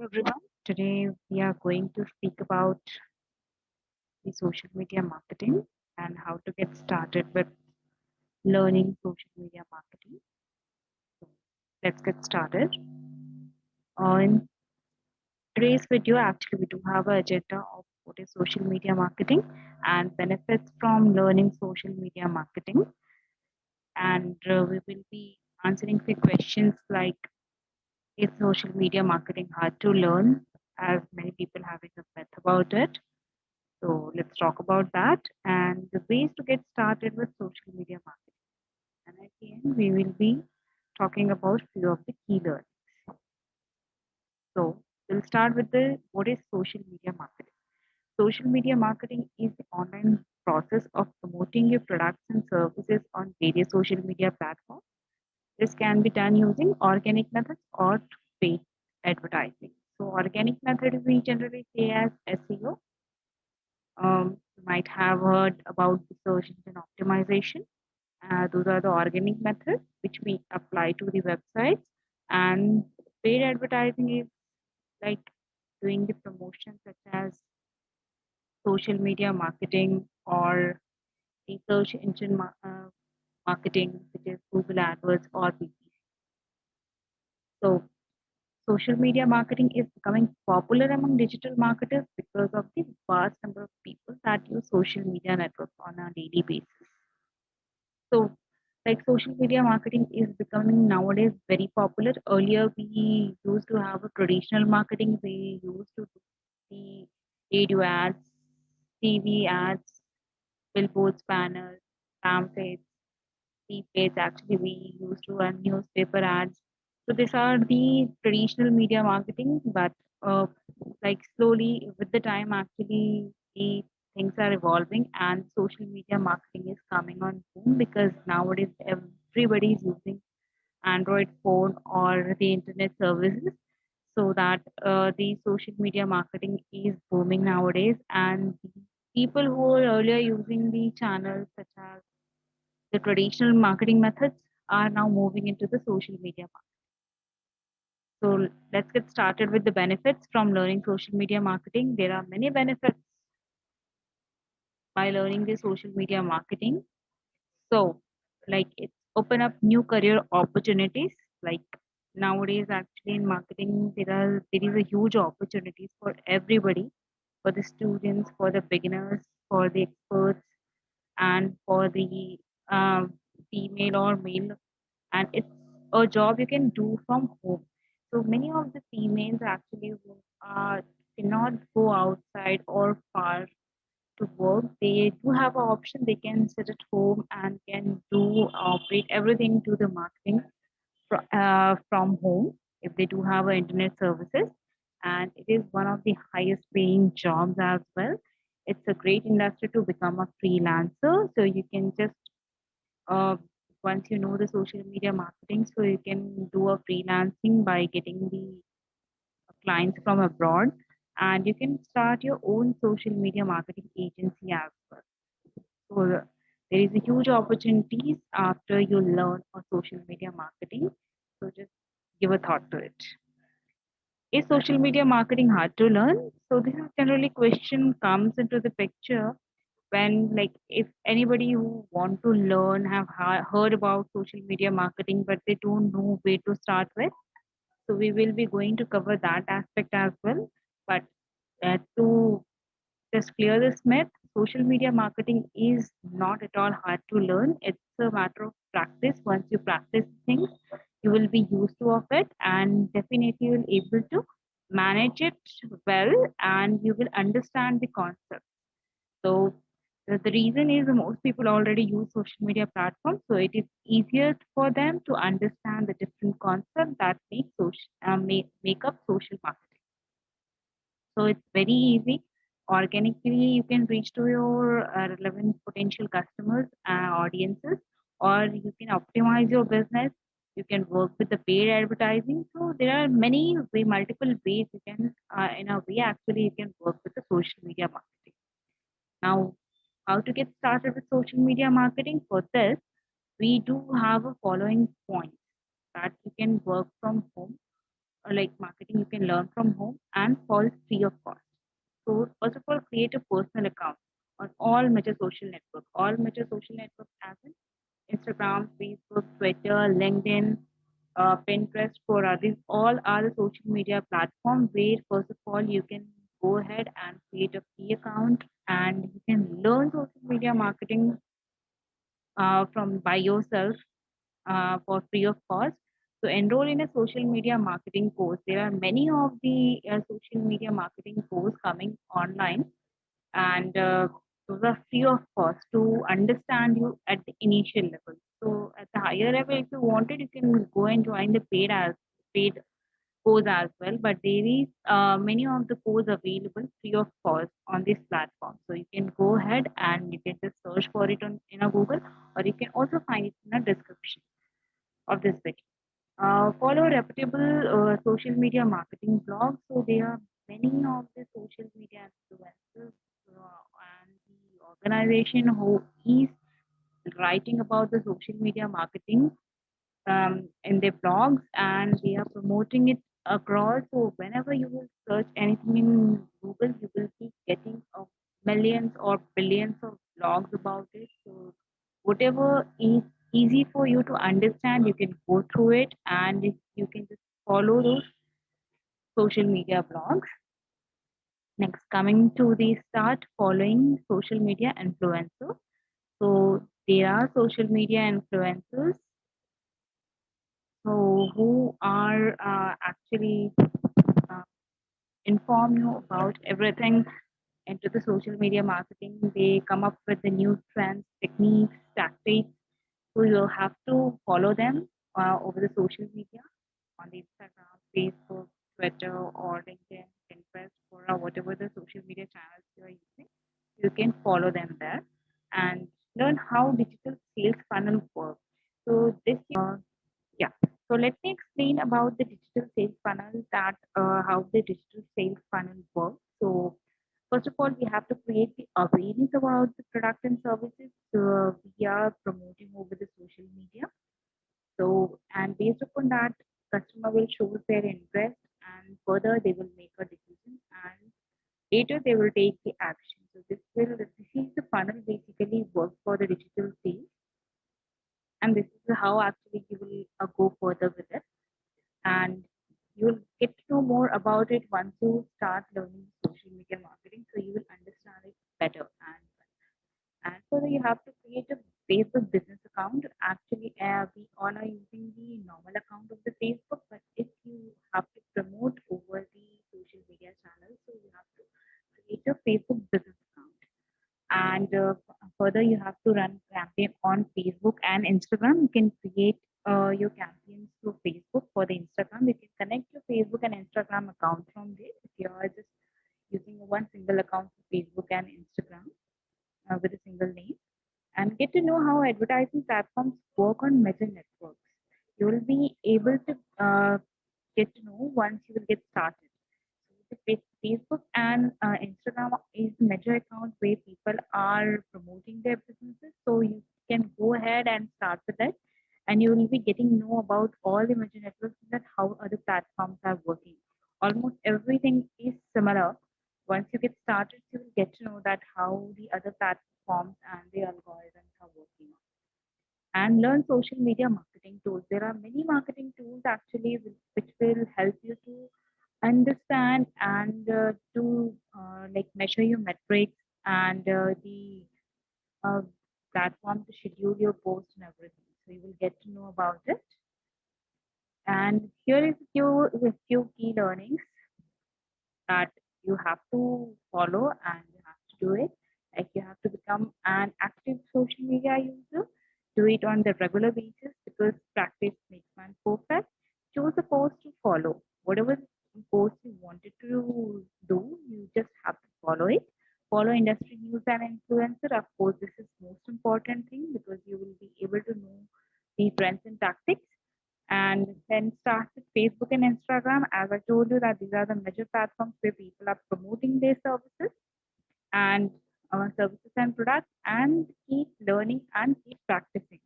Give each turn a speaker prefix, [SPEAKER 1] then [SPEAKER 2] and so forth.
[SPEAKER 1] everyone. Today we are going to speak about the social media marketing and how to get started with learning social media marketing. So let's get started. In today's video, actually, we do have an agenda of what is social media marketing and benefits from learning social media marketing. And we will be answering few questions like, is social media marketing hard to learn? As many people having a myth about it. So let's talk about that and the ways to get started with social media marketing. And at the end, we will be talking about few of the key learnings. So we'll start with the what is social media marketing. Social media marketing is the online process of promoting your products and services on various social media platforms. This can be done using organic methods or paid advertising. So organic method we generally say as SEO. You might have heard about the search engine optimization. Those are the organic methods which we apply to the websites. And paid advertising is like doing the promotion such as social media marketing or the search engine marketing, which is Google AdWords or PPC. So social media marketing is becoming popular among digital marketers because of the vast number of people that use social media networks on a daily basis. So, like social media marketing is becoming nowadays very popular. Earlier, we used to have a traditional marketing. We used to do the radio ads, TV ads, billboards, banners, pamphlets, pamphlets. Actually, we used to run newspaper ads. So these are the traditional media marketing, but uh, like slowly with the time, actually the things are evolving and social media marketing is coming on boom because nowadays everybody is using Android phone or the internet services. So that the social media marketing is booming nowadays, and the people who were earlier using the channels such as the traditional marketing methods are now moving into the social media market. So let's get started with the benefits from learning social media marketing. There are many benefits by learning the social media marketing. So like it's open up new career opportunities. Like nowadays actually in marketing there is a huge opportunities for everybody, for the students, for the beginners, for the experts, and for the um, female or male, and it's a job you can do from home. So many of the females actually who cannot go outside or far to work, they do have an option. They can sit at home and can do operate everything to the marketing from home if they do have internet services. And it is one of the highest paying jobs as well. It's a great industry to become a freelancer. So you can just uh, once you know the social media marketing, so you can do a freelancing by getting the clients from abroad, and you can start your own social media marketing agency as well. So there is a huge opportunities after you learn a social media marketing. So just give a thought to it. Is social media marketing hard to learn? So this is generally question comes into the picture when like if anybody who want to learn have heard about social media marketing but they don't know where to start with, so we will be going to cover that aspect as well. But to just clear this myth, social media marketing is not at all hard to learn. It's a matter of practice. Once you practice things, you will be used to of it, and definitely you will able to manage it well, and you will understand the concept. So the reason is most people already use social media platforms, so it is easier for them to understand the different concepts that make up social marketing. So it's very easy. Organically, you can reach to your relevant potential customers, audiences, or you can optimize your business. You can work with the paid advertising. So there are multiple ways you can, in a way, actually, you can work with the social media marketing. Now, how to get started with social media marketing? For this, we do have a following points that you can work from home. like marketing you can learn from home and fall free of cost. So first of all, create a personal account on all major social networks. All major social networks as in Instagram, Facebook, Twitter, LinkedIn, Pinterest, Quora. These all are the social media platform where first of all you can go ahead and create a free account and you can learn social media marketing from by yourself for free of cost. So enroll in a social media marketing course. There are many of the social media marketing course coming online, and those are free of cost to understand you at the initial level. So at the higher level, if you wanted, you can go and join the paid course as well. But there is many of the course available free of cost on this platform. So you can go ahead and you can just search for it on in a Google, or you can also find it in the description of this video. Follow reputable social media marketing blogs. So there are many of the social media influencers and the organization who is writing about the social media marketing in their blogs and they are promoting it across. So whenever you will search anything in Google, you will be getting millions or billions of blogs about it. So whatever is easy for you to understand, you can go through it and you can just follow those social media blogs. Next, coming to the start following social media influencers. So there are social media influencers so who are actually uh, inform you about everything into the social media marketing. They come up with the new trends, techniques, tactics. So you'll have to follow them over the social media on the Instagram, Facebook, Twitter, or LinkedIn, Pinterest, or whatever the social media channels you are using. You can follow them there and learn how digital sales funnel works. So this yeah. So let me explain about the digital sales funnel that how the digital sales funnel works. So first of all, we have to create the awareness about the product and services we are promoting over the social media. So and based upon that, customer will show their interest and further they will make a decision and later they will take the action. So this is the funnel basically works for the digital sales and this is how actually you will go further with it and you'll get to know more about it once you start learning social media marketing so you will understand it better and further you have to create a Facebook business account. Actually, we all are using the normal account of the Facebook, but if you have to promote over the social media channels, so you have to create a Facebook business account and further you have to run campaign on Facebook and Instagram. You can create your campaigns through Facebook. For the Instagram you can connect your Facebook and Instagram account from there if you are just using one single account for Facebook and Instagram with a single name and get to know how advertising platforms work on major networks. You will be able to get to know once you will get started. So the Facebook and Instagram is the major account where people are promoting their businesses. So you can go ahead and start with that, and you will be getting know about all the major networks that how other platforms are working. Almost everything is similar. Once you get started, you will get to know that how the other platforms and the algorithms are working and learn social media marketing tools. There are many marketing tools actually which will help you to understand and to like measure your metrics and the uh, platform to schedule your post and everything. So you will get to know about it. And here is a few key learnings that you have to follow and you have to do it. Like you have to become an active social media user, do it on the regular basis because practice makes man perfect. Choose a post to follow. Whatever post you wanted to do, you just have to follow it. Follow industry news and influencer. Of course, this is most important thing because you will be able to know the trends and tactics and then start with Facebook and Instagram. As I told you that these are the major platforms where people are promoting their services and services and products and keep learning and keep practicing.